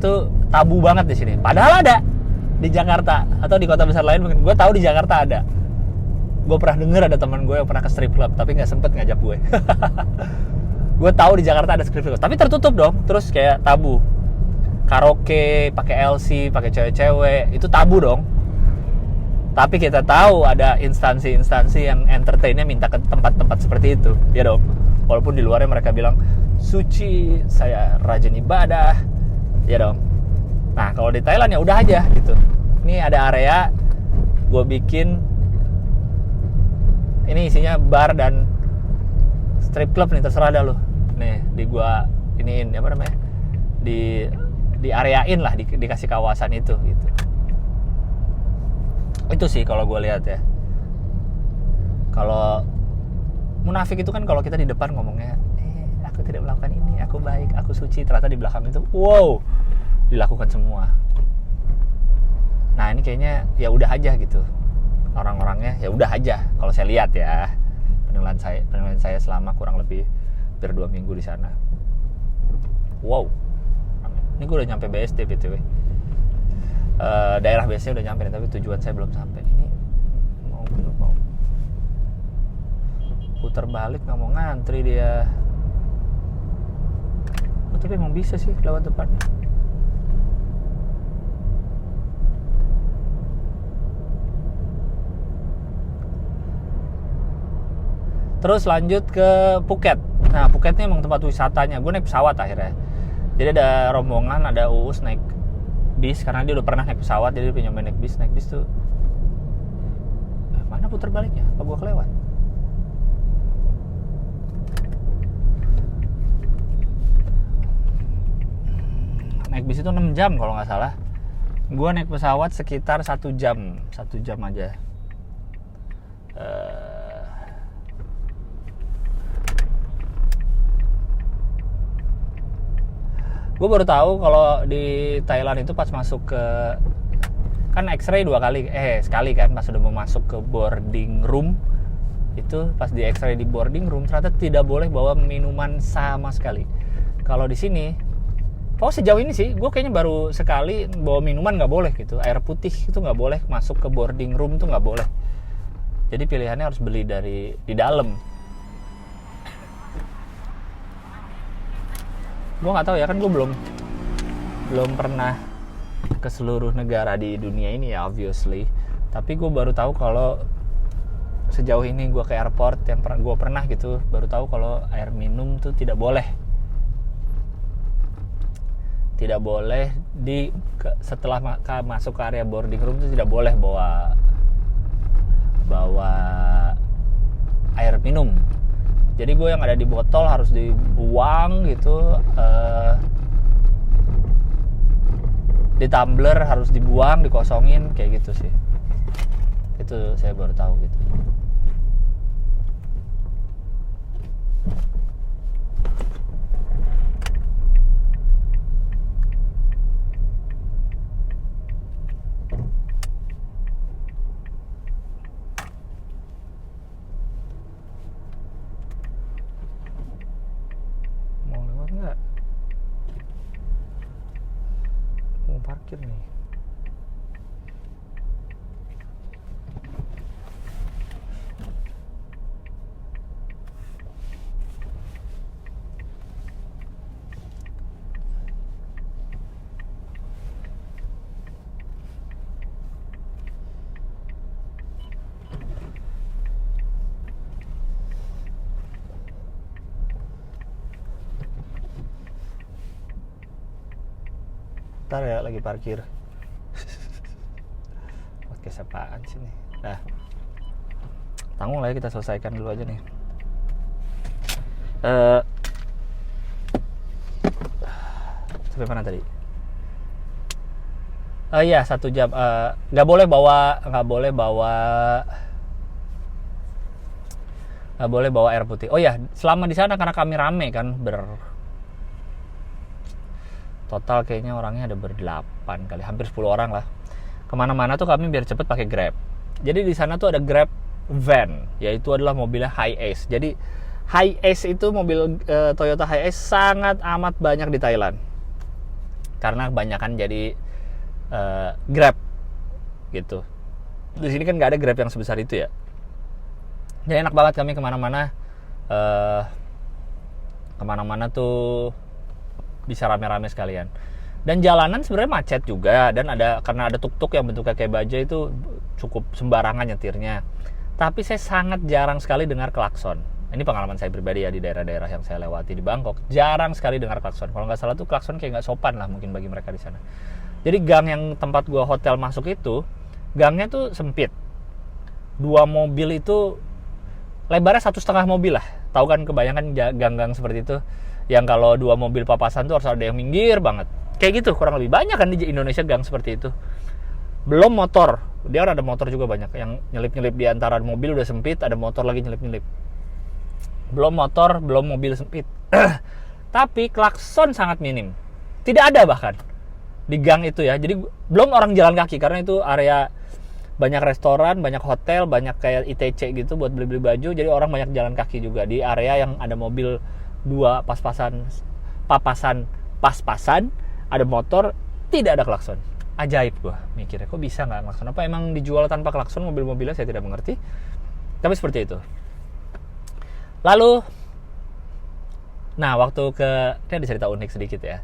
tuh tabu banget di sini. Padahal ada di Jakarta atau di kota besar lain mungkin. Gue tahu di Jakarta ada. Gue pernah denger ada teman gue yang pernah ke strip club tapi nggak sempet ngajak gue. Gue tahu di Jakarta ada strip club tapi tertutup dong. Terus kayak tabu. Karaoke pakai LC, pakai cewek-cewek itu tabu dong. Tapi kita tahu ada instansi-instansi yang entertainnya minta ke tempat-tempat seperti itu, ya dong. Walaupun di luarnya mereka bilang suci, saya rajin ibadah, ya dong. Nah kalau di Thailand ya udah aja gitu. Ini ada area gue bikin, ini isinya bar dan strip club nih, terserah dah lo. Nih di gua iniin apa namanya, di areain lah, dikasih kawasan itu gitu. Itu sih kalau gue lihat ya. Kalau munafik itu kan kalau kita di depan ngomongnya aku tidak melakukan ini, aku baik, aku suci, ternyata di belakang itu wow dilakukan semua. Nah ini kayaknya ya udah aja gitu, orang-orangnya ya udah aja kalau saya lihat ya, penilaian saya selama kurang lebih 2 minggu di sana. Wow, ini gue udah nyampe BSD BTW. Daerah BSD udah nyampe nih, tapi tujuan saya belum sampai. Ini mau putar balik, nggak mau ngantri dia. Tapi emang bisa sih lewat depan. Terus lanjut ke Phuket. Nah Phuket ini emang tempat wisatanya. Gue naik pesawat akhirnya. Jadi ada rombongan, ada Uus naik bis karena dia udah pernah naik pesawat, jadi dia pengen nyobain naik bis. Naik bis tuh mana putar baliknya? Apa gue kelewat? Naik bis itu 6 jam kalau nggak salah. Gue naik pesawat sekitar 1 jam aja. Gue baru tahu kalau di Thailand itu pas masuk ke, kan X-ray sekali kan, pas udah mau masuk ke boarding room itu, pas di X-ray di boarding room ternyata tidak boleh bawa minuman sama sekali. Kalau di sini, sejauh ini sih gue kayaknya baru sekali bawa minuman nggak boleh gitu. Air putih itu nggak boleh masuk ke boarding room, tuh nggak boleh. Jadi pilihannya harus beli di dalam. Gue nggak tahu ya, kan gue belum pernah ke seluruh negara di dunia ini ya obviously. Tapi gue baru tahu kalau sejauh ini gue ke airport yang gue pernah gitu, baru tahu kalau air minum tuh tidak boleh setelah masuk ke area boarding room tuh tidak boleh bawa air minum. Jadi gue yang ada di botol harus dibuang gitu. di tumbler harus dibuang, dikosongin kayak gitu sih. Itu saya baru tahu gitu. Mau lewat nggak? Mau parkir nih. Bentar ya, lagi parkir. Podcast apaan sih nih? Nah, tanggung lah ya, kita selesaikan dulu aja nih. Sampai mana tadi? Iya, 1 jam. Nggak boleh bawa air putih. Oh ya, selama di sana karena kami rame kan, total kayaknya orangnya ada 8 kali, hampir 10 orang lah. Kemana-mana tuh kami biar cepet pakai Grab. Jadi di sana tuh ada Grab van, yaitu adalah mobilnya Hiace. Jadi Hiace itu mobil Toyota Hiace sangat amat banyak di Thailand. Karena kebanyakan jadi Grab gitu. Di sini kan nggak ada Grab yang sebesar itu ya. Jadi enak banget kami kemana-mana tuh bisa rame-rame sekalian. Dan jalanan sebenarnya macet juga, dan karena ada tuk-tuk yang bentuknya kayak baja itu cukup sembarangan nyetirnya. Tapi saya sangat jarang sekali dengar klakson. Ini pengalaman saya pribadi ya, di daerah-daerah yang saya lewati di Bangkok, jarang sekali dengar klakson. Kalau nggak salah tuh klakson kayak nggak sopan lah mungkin bagi mereka di sana. Jadi gang yang tempat gua hotel masuk itu, gangnya tuh sempit. 2 mobil itu lebarnya 1,5 mobil lah. Tahu kan, kebanyakan gang-gang seperti itu yang kalau 2 mobil papasan tuh harus ada yang minggir banget. Kayak gitu kurang lebih banyak kan di Indonesia gang seperti itu. Belum motor, dia ada motor juga banyak yang nyelip-nyelip di antara mobil udah sempit, ada motor lagi nyelip-nyelip. Belum motor, belum mobil sempit. Tapi klakson sangat minim. Tidak ada bahkan di gang itu ya. Jadi belum orang jalan kaki, karena itu area banyak restoran, banyak hotel, banyak kayak ITC gitu buat beli-beli baju. Jadi orang banyak jalan kaki juga di area yang ada mobil 2 papasan, ada motor, tidak ada klakson. Ajaib gua mikirnya, kok bisa nggak klakson? Apa emang dijual tanpa klakson mobil-mobilnya? Saya tidak mengerti. Tapi seperti itu. Lalu, nah waktu ini ada cerita unik sedikit ya.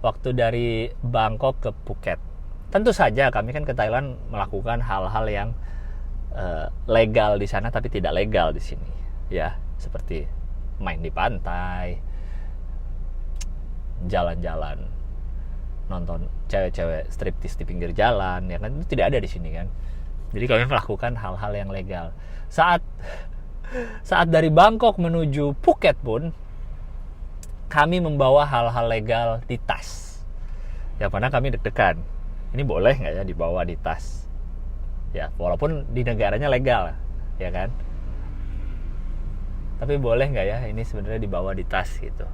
Waktu dari Bangkok ke Phuket, tentu saja kami kan ke Thailand melakukan hal-hal yang legal di sana tapi tidak legal di sini, ya, seperti main di pantai, jalan-jalan, nonton cewek-cewek striptis di pinggir jalan, ya kan, itu tidak ada di sini kan. Jadi kami melakukan hal-hal yang legal. Saat dari Bangkok menuju Phuket pun kami membawa hal-hal legal di tas. Ya, karena kami deg-degan. Ini boleh nggak ya dibawa di tas? Ya, walaupun di negaranya legal, ya kan? Tapi boleh nggak ya ini sebenarnya dibawa di tas gitu?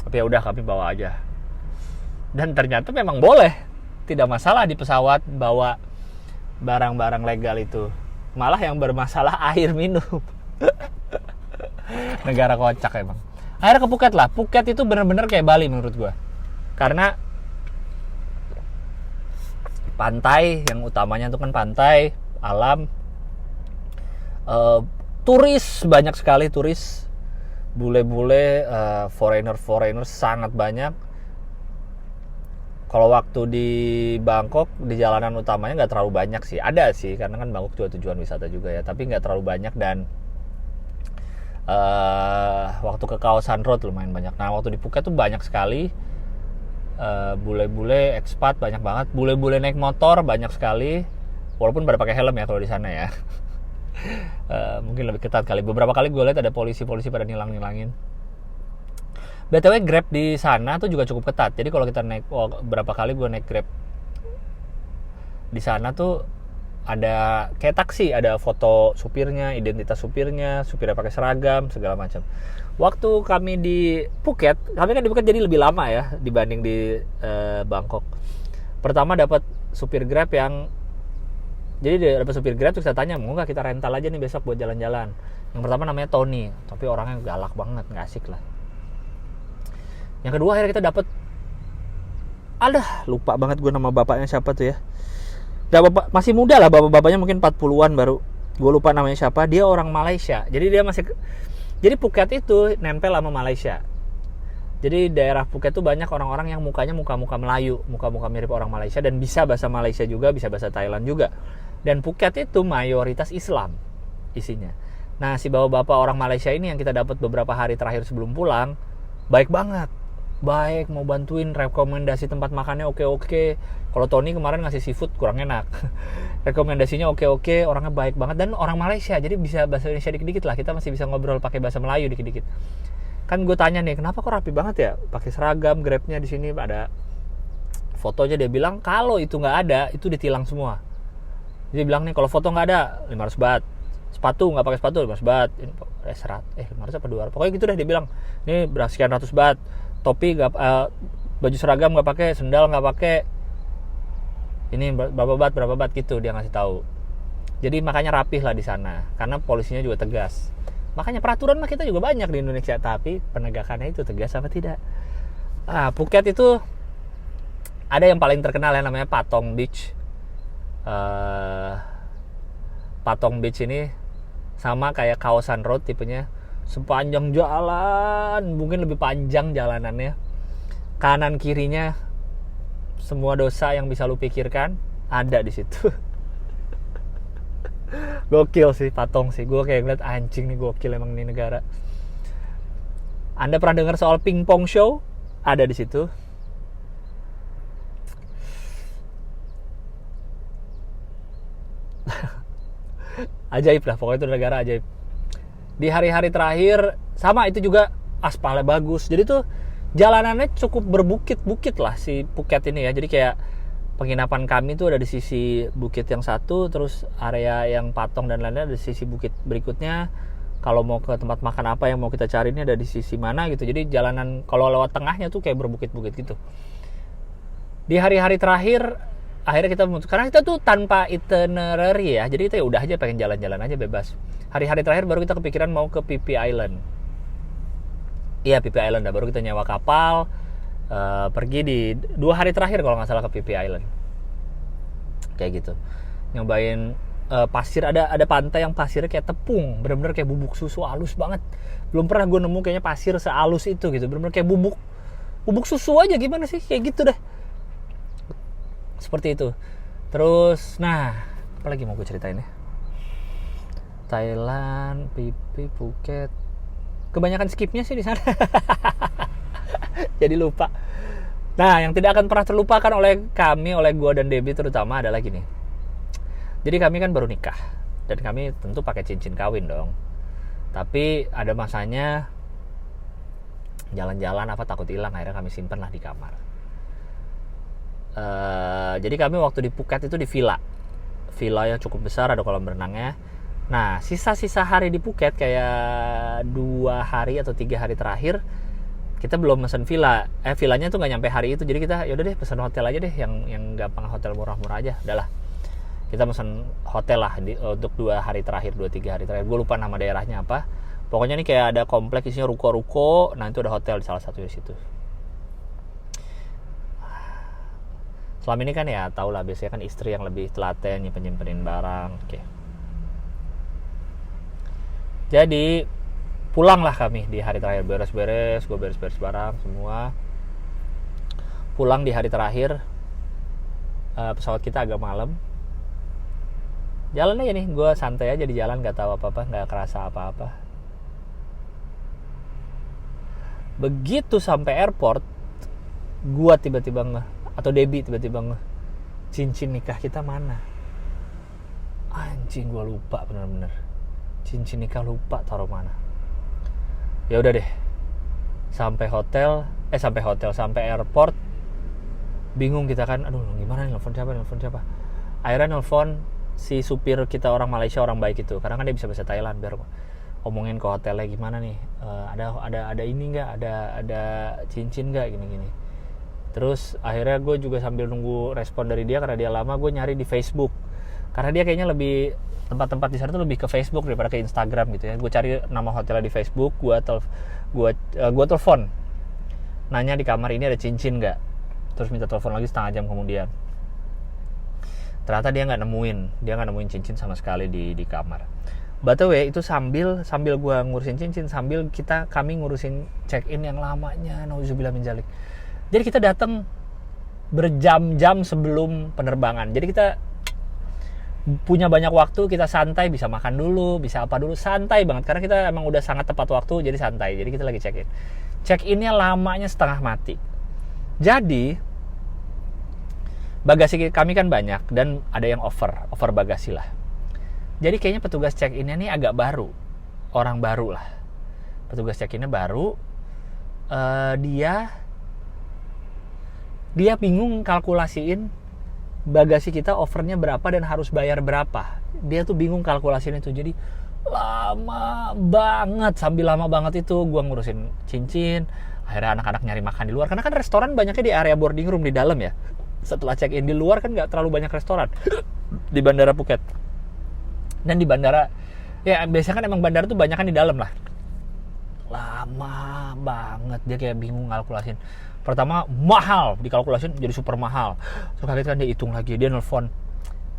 Tapi ya udah, kami bawa aja. Dan ternyata memang boleh, tidak masalah di pesawat bawa barang-barang legal itu. Malah yang bermasalah air minum. Negara kocak emang. Akhirnya ke Phuket lah. Phuket itu benar-benar kayak Bali menurut gua. Karena pantai, yang utamanya itu kan pantai, alam, turis banyak sekali, turis, bule-bule, foreigner sangat banyak. Kalau waktu di Bangkok, di jalanan utamanya nggak terlalu banyak sih. Ada sih, karena kan Bangkok juga tujuan wisata juga ya. Tapi nggak terlalu banyak, dan waktu ke kawasan road lumayan banyak. Nah, waktu di Phuket tuh banyak sekali. Bule-bule, ekspat banyak banget. Bule-bule naik motor banyak sekali. Walaupun pada pakai helm ya kalau di sana ya. Mungkin lebih ketat kali. Beberapa kali gue lihat ada polisi pada nilang-nilangin. BTW Grab di sana tuh juga cukup ketat. Jadi kalau kita naik, berapa kali gue naik Grab di sana tuh ada kayak taksi, ada foto supirnya, identitas supirnya, supirnya pakai seragam, segala macam. Waktu kami di Phuket, kami kan di Phuket jadi lebih lama ya dibanding di Bangkok. Pertama dapat supir Grab yang, jadi dapat supir Grab terus kita tanya, mau nggak kita rental aja nih besok buat jalan-jalan. Yang pertama namanya Tony, tapi orangnya galak banget, nggak asik lah. Yang kedua akhirnya kita dapat, lupa banget gue nama bapaknya siapa tuh ya. Bapak masih muda lah, bapak-bapaknya mungkin 40-an baru. Gue lupa namanya siapa, dia orang Malaysia. Jadi Phuket itu nempel sama Malaysia. Jadi daerah Phuket tuh banyak orang-orang yang mukanya muka-muka Melayu, muka-muka mirip orang Malaysia dan bisa bahasa Malaysia juga, bisa bahasa Thailand juga. Dan Phuket itu mayoritas Islam isinya. Nah, si bapak-bapak orang Malaysia ini yang kita dapat beberapa hari terakhir sebelum pulang, baik banget. Baik, mau bantuin, rekomendasi tempat makannya oke. Kalau Tony kemarin ngasih seafood kurang enak. Rekomendasinya oke, orangnya baik banget dan orang Malaysia, jadi bisa bahasa Indonesia dikit-dikit lah. Kita masih bisa ngobrol pakai bahasa Melayu dikit-dikit. Kan gue tanya nih, kenapa kok rapi banget ya? Pakai seragam, Grabnya di sini ada fotonya. Dia bilang kalau itu nggak ada, itu ditilang semua. Dia bilang nih, kalau foto nggak ada 500 baht. Sepatu nggak pakai sepatu 500 baht. 500 apa 200? Pokoknya gitu deh dia bilang. Ini sekian ratus baht. Topi nggak, baju seragam nggak pakai, sendal nggak pakai, ini berapa bat gitu dia ngasih tahu. Jadi makanya rapih lah di sana karena polisinya juga tegas. Makanya peraturan mah kita juga banyak di Indonesia, tapi penegakannya itu tegas apa tidak. Phuket itu ada yang paling terkenal ya, namanya Patong Beach. Patong Beach ini sama kayak Kaosan Road tipenya. Sepanjang jalan, mungkin lebih panjang jalanannya. Kanan kirinya semua dosa yang bisa lu pikirkan ada di situ. Gokil sih Patong sih. Gue kayak ngeliat anjing nih, gokil emang ini negara. Anda pernah dengar soal pingpong show? Ada di situ. Ajaib lah, pokoknya itu negara ajaib. Di hari-hari terakhir sama itu juga aspalnya bagus. Jadi tuh jalanannya cukup berbukit-bukit lah si Phuket ini ya. Jadi kayak penginapan kami tuh ada di sisi bukit yang satu, terus area yang Patong dan lainnya ada di sisi bukit berikutnya. Kalau mau ke tempat makan apa yang mau kita cari ini ada di sisi mana gitu. Jadi jalanan kalau lewat tengahnya tuh kayak berbukit-bukit gitu. Di hari-hari terakhir akhirnya kita memutuskan, karena kita tuh tanpa itinerary ya, jadi kita ya udah aja pengen jalan-jalan aja bebas. Hari-hari terakhir baru kita kepikiran mau ke Phi Phi Island. Iya, Phi Phi Island, baru kita nyewa kapal, pergi di 2 hari terakhir kalau nggak salah ke Phi Phi Island. Kayak gitu, nyobain pasir, ada pantai yang pasirnya kayak tepung, bener-bener kayak bubuk susu, halus banget. Belum pernah gue nemu kayaknya pasir sehalus itu gitu, bener-bener kayak bubuk susu aja, gimana sih, kayak gitu deh. Seperti itu. Terus, nah, apa lagi mau gue ceritain ya? Thailand, Phi Phi, Phuket. Kebanyakan skipnya sih di sana. Jadi lupa. Nah, yang tidak akan pernah terlupakan oleh kami, oleh gue dan Debbie terutama adalah gini. Jadi kami kan baru nikah dan kami tentu pakai cincin kawin dong. Tapi ada masanya jalan-jalan apa takut hilang, akhirnya kami simpen lah di kamar. Jadi kami waktu di Phuket itu di villa yang cukup besar, ada kolam renangnya. Nah, sisa-sisa hari di Phuket kayak 2 hari atau 3 hari terakhir kita belum mesen villa. Villanya tuh nggak nyampe hari itu, jadi kita yaudah deh pesen hotel aja deh, yang gampang, hotel murah-murah aja. Udahlah, kita mesen hotel lah untuk 2 hari terakhir, 2-3 hari terakhir. Gue lupa nama daerahnya apa. Pokoknya nih kayak ada kompleks isinya ruko-ruko. Nah, itu ada hotel di salah satu di situ. Selama ini kan ya tau lah, biasanya kan istri yang lebih telaten nyimpenin barang. Oke. Jadi pulanglah kami di hari terakhir, beres-beres, gue beres-beres barang semua. Pulang di hari terakhir, pesawat kita agak malam. Jalan aja nih, gue santai aja di jalan, gak tahu apa-apa, gak kerasa apa-apa. Begitu sampai airport, gue tiba-tiba atau Debbie tiba-tiba cincin nikah kita mana? Anjing, gue lupa bener-bener. Cincin nikah lupa taruh mana. Ya udah deh, Sampai airport bingung kita kan, aduh gimana nih, nelfon siapa. Akhirnya nelfon si supir kita, orang Malaysia, orang baik itu, karena kan dia bisa bahasa Thailand, biar omongin ke hotelnya gimana nih, ada ini nggak, ada cincin nggak, gini. Terus akhirnya gue juga sambil nunggu respon dari dia, karena dia lama, gue nyari di Facebook, karena dia kayaknya lebih, tempat-tempat di sana tuh lebih ke Facebook daripada ke Instagram gitu ya. Gue cari nama hotelnya di Facebook, gue telepon, nanya di kamar ini ada cincin nggak. Terus minta telepon lagi setengah jam kemudian. Ternyata dia nggak nemuin cincin sama sekali di kamar. By the way, itu sambil gue ngurusin cincin, sambil kami ngurusin check in yang lamanya, nauzubillah min dzalik. Jadi kita datang berjam-jam sebelum penerbangan. Jadi kita punya banyak waktu, kita santai, bisa makan dulu, bisa apa dulu, santai banget, karena kita emang udah sangat tepat waktu, jadi santai. Jadi kita lagi check innya lamanya setengah mati. Jadi bagasi kami kan banyak, dan ada yang over bagasi lah. Jadi kayaknya petugas check innya nih agak baru, orang baru lah, petugas check innya baru. Dia bingung kalkulasiin bagasi kita overnya berapa dan harus bayar berapa. Dia tuh bingung kalkulasiin itu. Jadi lama banget, sambil lama banget itu gue ngurusin cincin. Akhirnya anak-anak nyari makan di luar, karena kan restoran banyaknya di area boarding room di dalam ya. Setelah check in di luar kan gak terlalu banyak restoran di Bandara Phuket. Dan di bandara, ya biasanya kan emang bandara tuh banyak kan di dalam lah. Lama banget, dia kayak bingung kalkulasiin. Pertama mahal, dikalkulasin jadi super mahal. Terus kaget kan, dia hitung lagi, dia nelfon.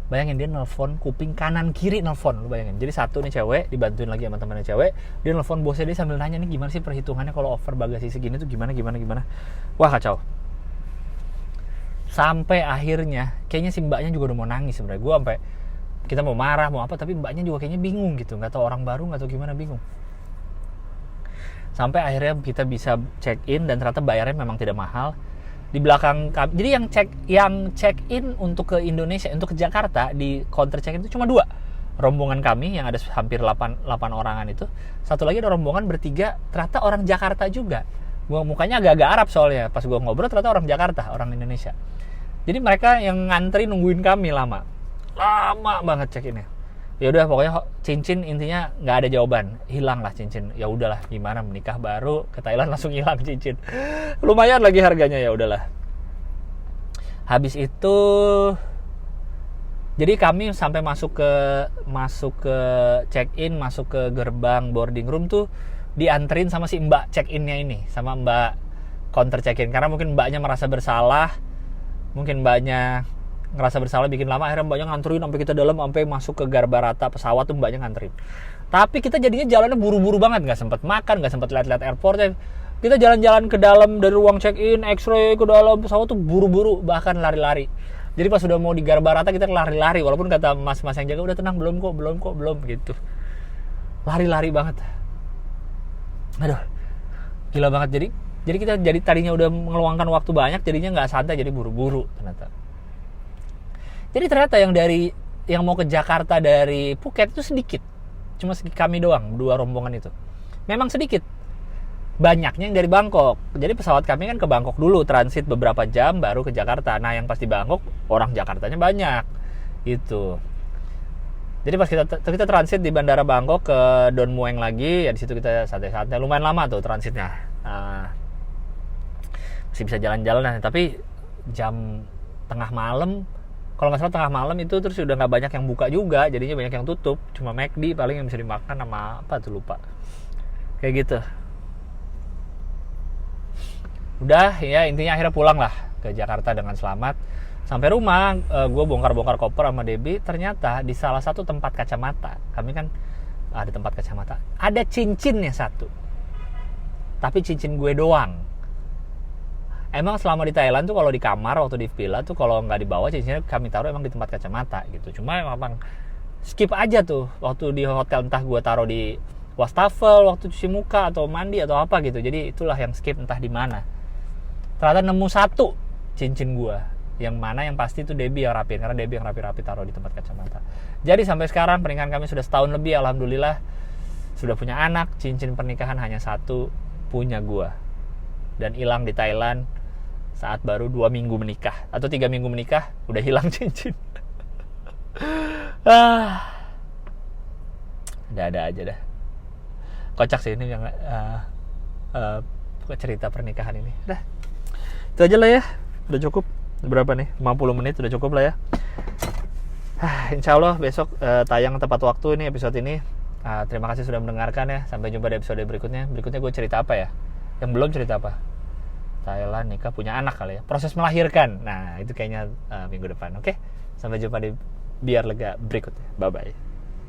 Bayangin, dia nelfon kuping kanan kiri nelfon, lu bayangin. Jadi satu nih cewek, dibantuin lagi sama temannya cewek, dia nelfon bosnya, dia sambil nanya nih gimana sih perhitungannya kalau over bagasi segini tuh gimana. Wah kacau. Sampai akhirnya kayaknya si mbaknya juga udah mau nangis sebenarnya. Gue sampai, kita mau marah mau apa, tapi mbaknya juga kayaknya bingung gitu, nggak tahu, orang baru nggak tahu gimana, bingung. Sampai akhirnya kita bisa check in, dan ternyata bayarnya memang tidak mahal. Di belakang kami, jadi yang check in untuk ke Indonesia, untuk ke Jakarta, di counter check in itu cuma 2. Rombongan kami yang ada hampir 8 orangan itu. Satu lagi ada rombongan bertiga, ternyata orang Jakarta juga. Gua mukanya agak-agak Arab soalnya. Pas gua ngobrol ternyata orang Jakarta, orang Indonesia. Jadi mereka yang ngantri nungguin kami lama banget check innya. Ya udah, pokoknya cincin intinya nggak ada jawaban, hilang lah cincin. Ya udahlah, gimana, menikah baru ke Thailand langsung hilang cincin, lumayan lagi harganya, ya udahlah. Habis itu jadi kami sampai masuk ke check in, masuk ke gerbang boarding room tuh dianterin sama si mbak check innya ini, sama mbak counter check in, karena mungkin mbaknya merasa bersalah, bikin lama. Akhirnya mbaknya nganterin sampai kita dalam, sampai masuk ke Garbarata pesawat tuh mbaknya nganterin. Tapi kita jadinya jalannya buru-buru banget, nggak sempat makan, nggak sempat lihat-lihat airportnya. Kita jalan-jalan ke dalam dari ruang check-in, X-ray ke dalam pesawat tuh buru-buru, bahkan lari-lari. Jadi pas sudah mau di Garbarata kita lari-lari, walaupun kata mas-mas yang jaga udah tenang, belum kok gitu. Lari-lari banget. Aduh, gila banget. Jadi kita tadinya udah mengeluangkan waktu banyak, jadinya nggak santai, jadi buru-buru ternyata. Jadi ternyata yang mau ke Jakarta dari Phuket itu sedikit. Cuma kami doang, 2 rombongan itu. Memang sedikit. Banyaknya yang dari Bangkok. Jadi pesawat kami kan ke Bangkok dulu, transit beberapa jam baru ke Jakarta. Nah, yang pasti Bangkok, orang Jakartanya banyak. Gitu. Jadi pas kita transit di Bandara Bangkok ke Don Mueang lagi, ya di situ kita santai-santai. Lumayan lama tuh transitnya. Masih bisa jalan-jalan, nah, tapi jam tengah malam, kalau nggak salah tengah malam itu, terus udah nggak banyak yang buka juga, jadinya banyak yang tutup, cuma McD paling yang bisa dimakan sama apa tuh, lupa, kayak gitu. Udah ya, intinya akhirnya pulang lah ke Jakarta dengan selamat. Sampai rumah, gue bongkar-bongkar koper sama Debbie, ternyata di salah satu tempat kacamata, kami kan ada tempat kacamata, ada cincinnya 1, tapi cincin gue doang. Emang selama di Thailand tuh kalau di kamar waktu di villa tuh kalau nggak dibawa cincinnya kami taruh emang di tempat kacamata gitu. Cuma emang skip aja tuh waktu di hotel, entah gue taruh di wastafel waktu cuci muka atau mandi atau apa gitu. Jadi itulah yang skip entah di mana. Ternyata nemu 1 cincin gue, yang mana yang pasti itu Debbie yang rapiin, karena Debbie yang rapi-rapi taruh di tempat kacamata. Jadi sampai sekarang pernikahan kami sudah setahun lebih, alhamdulillah sudah punya anak. Cincin pernikahan hanya 1 punya gue. dan hilang di Thailand saat baru 2 minggu menikah atau 3 minggu menikah udah hilang cincin. Ada aja dah. Kocak sih ini yang cerita pernikahan ini. Dah. Itu aja lah ya. Udah cukup. Berapa nih? 50 menit udah cukup lah ya. Insya Allah besok tayang tepat waktu ini episode ini. Terima kasih sudah mendengarkan ya. Sampai jumpa di episode berikutnya. Berikutnya gue cerita apa ya? Yang belum cerita apa? Thailand nikah punya anak kali ya. Proses melahirkan. Nah itu kayaknya minggu depan. Oke. Sampai jumpa di Biar Lega berikutnya. Bye bye.